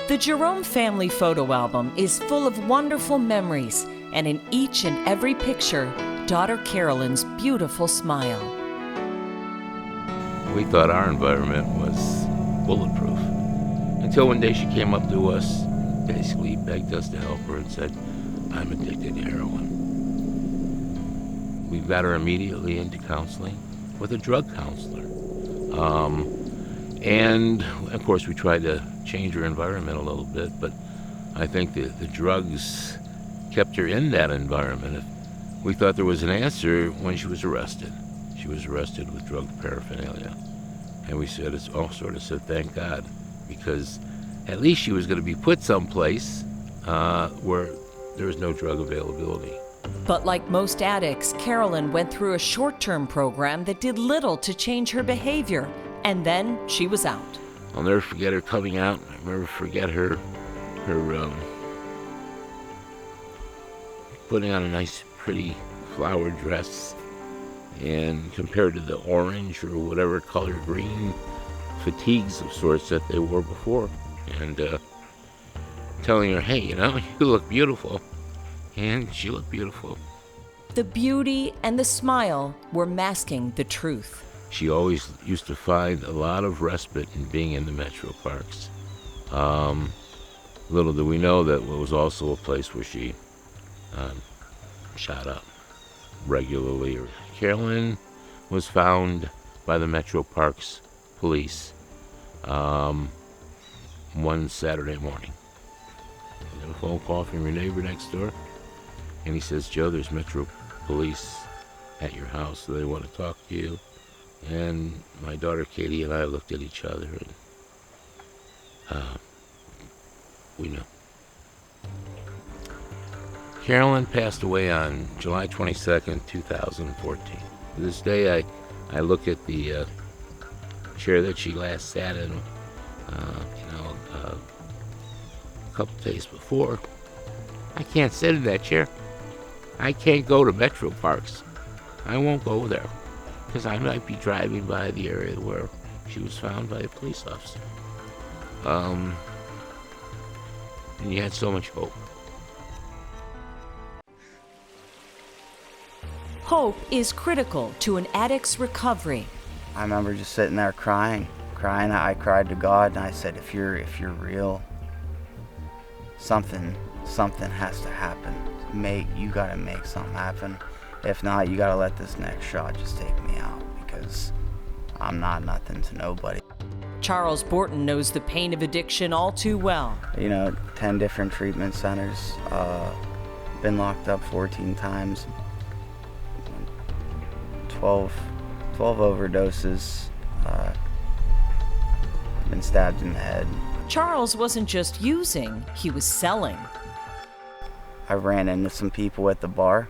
The Jerome family photo album is full of wonderful memories, and in each and every picture, daughter Carolyn's beautiful smile. We thought our environment was bulletproof until one day she came up to us, basically begged us to help her and said, "I'm addicted to heroin." We got her immediately into counseling with a drug counselor. And of course we tried to change her environment a little bit, but I think the drugs kept her in that environment. We thought there was an answer when she was arrested. She was arrested with drug paraphernalia. And we said, thank God, because at least she was going to be put someplace where there was no drug availability. But like most addicts, Carolyn went through a short-term program that did little to change her behavior, and then she was out. I'll never forget her coming out. I'll never forget her putting on a nice, pretty flower dress, and compared to the orange or whatever color green fatigues of sorts that they wore before, and telling her, "Hey, you look beautiful." And she looked beautiful. The beauty and the smile were masking the truth. She always used to find a lot of respite in being in the metro parks. Little do we know that it was also a place where she shot up regularly. Carolyn was found by the Metro Parks police one Saturday morning. I got a phone call from your neighbor next door, and he says, "Joe, there's Metro Police at your house, so they want to talk to you." And my daughter Katie and I looked at each other, and we knew. Carolyn passed away on July 22nd, 2014. To this day, I look at the chair that she last sat in, a couple days before. I can't sit in that chair. I can't go to Metro Parks. I won't go there, because I might be driving by the area where she was found by a police officer. And you had so much hope. Hope is critical to an addict's recovery. I remember just sitting there crying. I cried to God, and I said, if you're real, something has to happen. You gotta make something happen. If not, you gotta let this next shot just take me out, because I'm not nothing to nobody. Charles Borton knows the pain of addiction all too well. 10 different treatment centers, been locked up 14 times, 12 overdoses, been stabbed in the head. Charles wasn't just using, he was selling. I ran into some people at the bar,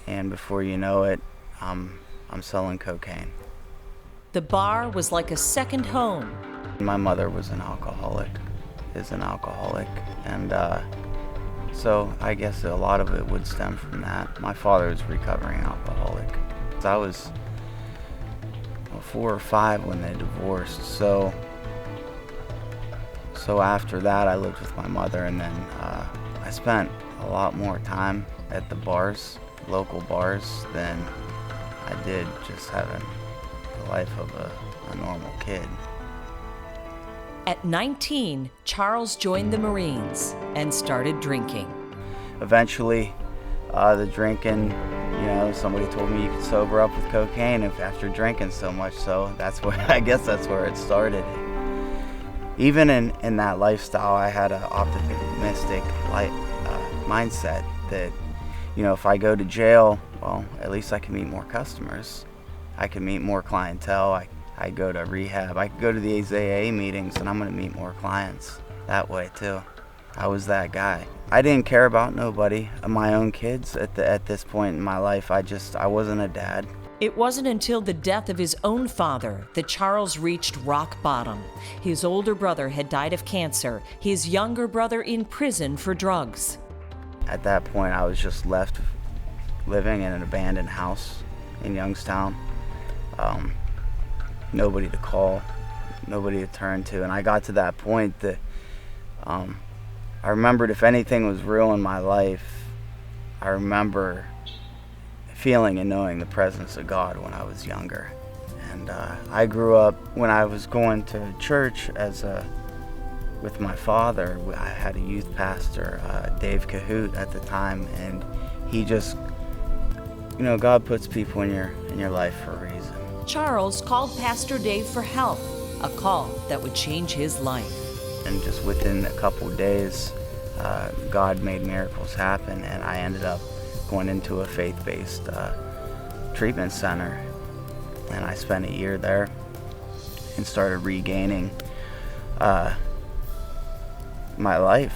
and before you know it, I'm selling cocaine. The bar was like a second home. My mother is an alcoholic, and so I guess a lot of it would stem from that. My father is a recovering alcoholic. I was 4 or 5 when they divorced, so after that I lived with my mother, and then I spent a lot more time at the bars, local bars, than I did just having the life of a normal kid. At 19, Charles joined the Marines and started drinking. Eventually, the drinking, somebody told me you could sober up with cocaine after drinking so much, so I guess that's where it started. Even in that lifestyle, I had an optimistic mindset that, if I go to jail, well, at least I can meet more customers. I can meet more clientele. I go to rehab. I could go to these AA meetings, and I'm going to meet more clients that way too. I was that guy. I didn't care about nobody, my own kids at this point in my life. I wasn't a dad. It wasn't until the death of his own father that Charles reached rock bottom. His older brother had died of cancer, his younger brother in prison for drugs. At that point, I was just left living in an abandoned house in Youngstown. Nobody to call, nobody to turn to, and I got to that point that I remembered if anything was real in my life, I remember feeling and knowing the presence of God when I was younger. And I grew up when I was going to church with my father. I had a youth pastor, Dave Cahoot at the time, and he just, God puts people in your life for a reason. Charles called Pastor Dave for help, a call that would change his life. And just within a couple days, God made miracles happen, and I ended up going into a faith-based treatment center. And I spent a year there and started regaining my life.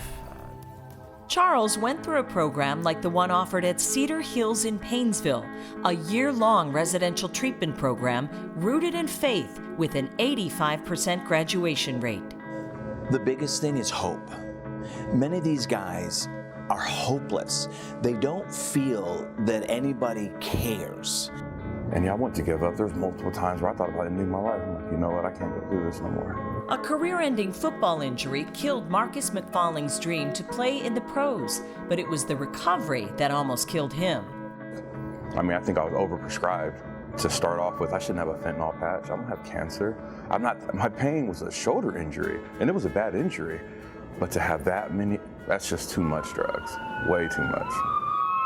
Charles went through a program like the one offered at Cedar Hills in Painesville, a year-long residential treatment program rooted in faith with an 85% graduation rate. The biggest thing is hope. Many of these guys are hopeless. They don't feel that anybody cares. And I wanted to give up. There's multiple times where I thought about ending my life. I'm like, you know what, I can't go through this no more. A career-ending football injury killed Marcus McFarling's dream to play in the pros, but it was the recovery that almost killed him. I think I was overprescribed. To start off with, I shouldn't have a fentanyl patch. I don't have cancer. My pain was a shoulder injury, and it was a bad injury. But to have that many, that's just too much drugs, way too much.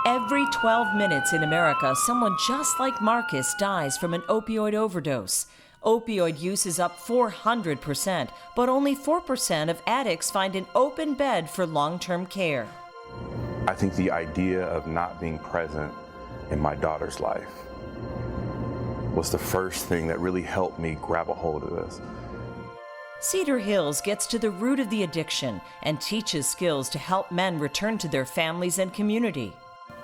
Every 12 minutes in America, someone just like Marcus dies from an opioid overdose. Opioid use is up 400%, but only 4% of addicts find an open bed for long-term care. I think the idea of not being present in my daughter's life was the first thing that really helped me grab a hold of this. Cedar Hills gets to the root of the addiction and teaches skills to help men return to their families and community.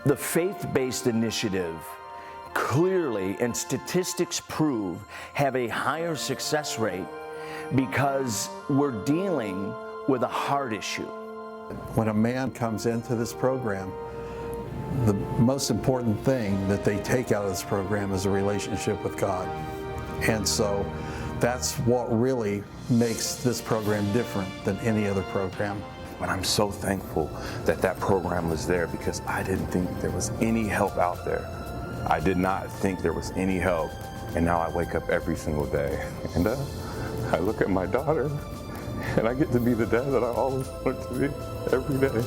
The faith-based initiative clearly, and statistics prove, have a higher success rate because we're dealing with a heart issue. When a man comes into this program, the most important thing that they take out of this program is a relationship with God. And so that's what really makes this program different than any other program. But I'm so thankful that that program was there because I didn't think there was any help out there. I did not think there was any help. And now I wake up every single day and I look at my daughter and I get to be the dad that I always wanted to be every day.